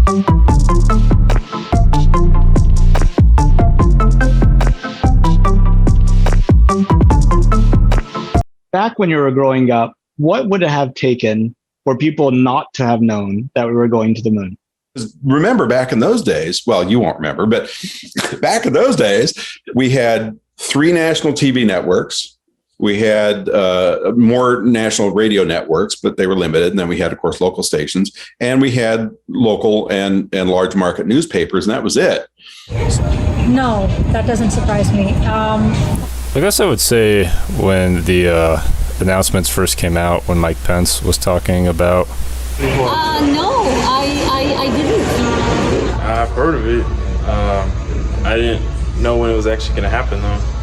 Back when you were growing up, what would it have taken for people not to have known that we were going to the moon? Remember back in those days, well, you won't remember, but back in those days, we had 3 national TV networks. We had more national radio networks, but they were limited. And then we had, of course, local stations. And we had local and large market newspapers, and that was it. No, that doesn't surprise me. I guess I would say when the announcements first came out, when Mike Pence was talking about... No, I didn't. I've heard of it. I didn't know when it was actually going to happen, though.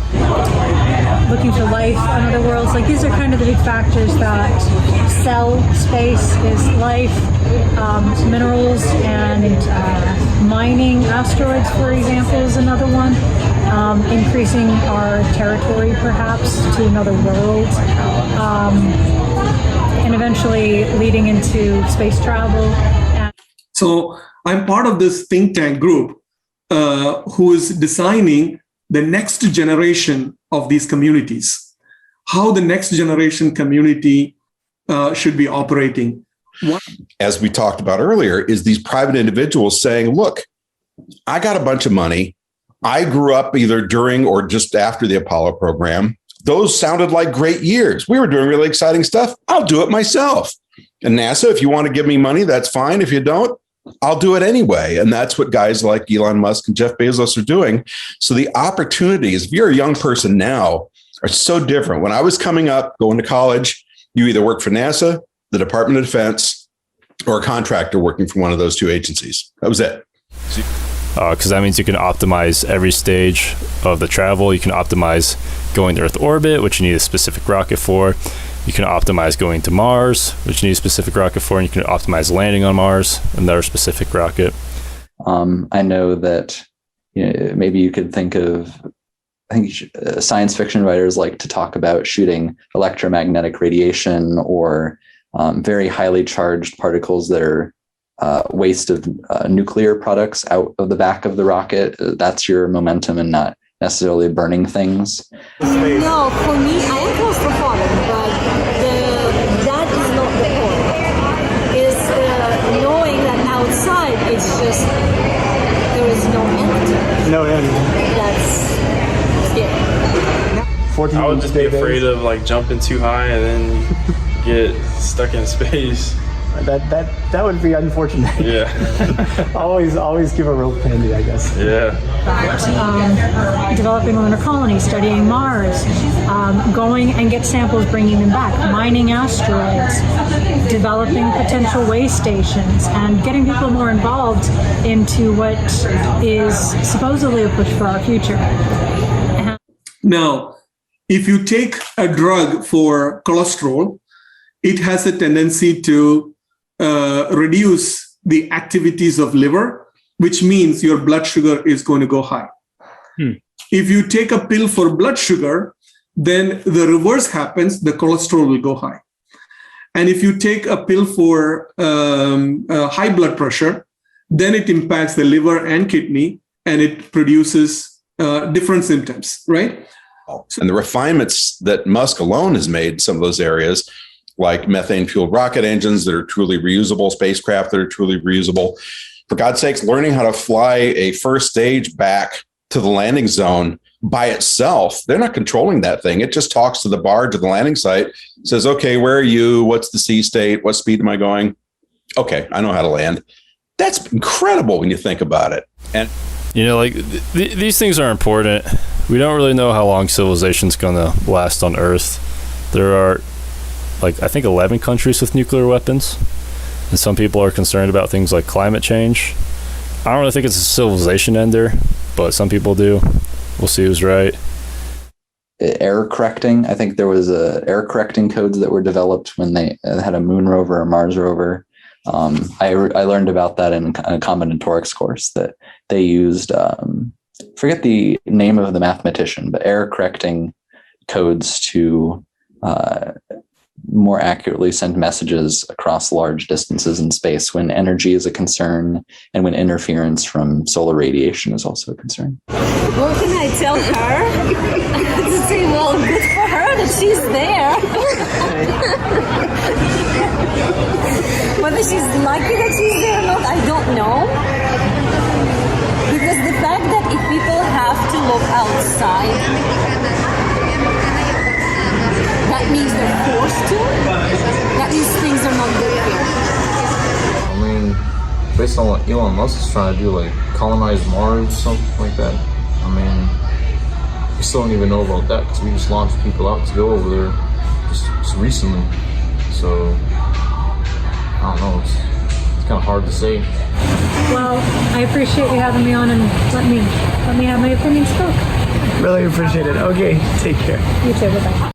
Looking for life on other worlds, like these are kind of the big factors that sell space is life, minerals, and mining asteroids, for example, is another one. Increasing our territory, perhaps, to another world, and eventually leading into space travel. So I'm part of this think tank group who is designing the next generation of these communities, how the next generation community should be operating. As we talked about earlier, is these private individuals saying, look, I got a bunch of money. I grew up either during or just after the Apollo program. Those sounded like great years. We were doing really exciting stuff. I'll do it myself. And NASA, if you want to give me money, that's fine. If you don't, I'll do it anyway. And that's what guys like Elon Musk and Jeff Bezos are doing. So the opportunities, if you're a young person now, are so different. When I was coming up, going to college, you either work for NASA, the Department of Defense, or a contractor working for one of those 2 agencies. That was it. Because that means you can optimize every stage of the travel. You can optimize going to Earth orbit, which you need a specific rocket for. You can optimize going to Mars, which you need a specific rocket for, and you can optimize landing on Mars, another specific rocket. I know that maybe you could think of, science fiction writers like to talk about shooting electromagnetic radiation or very highly charged particles that are waste of nuclear products out of the back of the rocket. That's your momentum and not necessarily burning things. No, for me, I am claustrophobic, but that is not the point. It's knowing that outside it's just, there is no end. No end. That's scary. I would just be afraid of like jumping too high and then get stuck in space. That would be unfortunate. Yeah. always give a rope handy, I guess. Yeah. Developing lunar colonies, studying Mars, going and get samples, bringing them back, mining asteroids, developing potential way stations, and getting people more involved into what is supposedly a push for our future. Now, if you take a drug for cholesterol, it has a tendency to reduce the activities of liver, which means your blood sugar is going to go high. If you take a pill for blood sugar, then the reverse happens, the cholesterol will go high. And if you take a pill for high blood pressure, then it impacts the liver and kidney, and it produces different symptoms, right? And the refinements that Musk alone has made in some of those areas, like methane-fueled rocket engines that are truly reusable, spacecraft that are truly reusable. For God's sakes, learning how to fly a first stage back to the landing zone by itself. They're not controlling that thing. It just talks to the barge at the landing site, says, okay, where are you? What's the sea state? What speed am I going? Okay, I know how to land. That's incredible when you think about it. And these things are important. We don't really know how long civilization's going to last on Earth. There are I think 11 countries with nuclear weapons, and some people are concerned about things like climate change. I don't really think it's a civilization ender, but some people do. We'll see who's right. Error correcting. I think there was error correcting codes that were developed when they had a moon rover or Mars rover. I learned about that in a combinatorics course that they used. Forget the name of the mathematician, but error correcting codes to more accurately send messages across large distances in space when energy is a concern and when interference from solar radiation is also a concern. What can I tell her? To say, well, good for her that she's there. Whether she's lucky that she's there or not, I don't know. Because the fact that if people have to look outside, that means they're forced to. That means things are not good here. I mean, based on what Elon Musk is trying to do, like colonize Mars, something like that. I mean, we still don't even know about that because we just launched people out to go over there just recently. So I don't know. It's kind of hard to say. Well, I appreciate you having me on and let me have my opinion spoke. Really appreciate it. Okay, take care. You too. Bye-bye.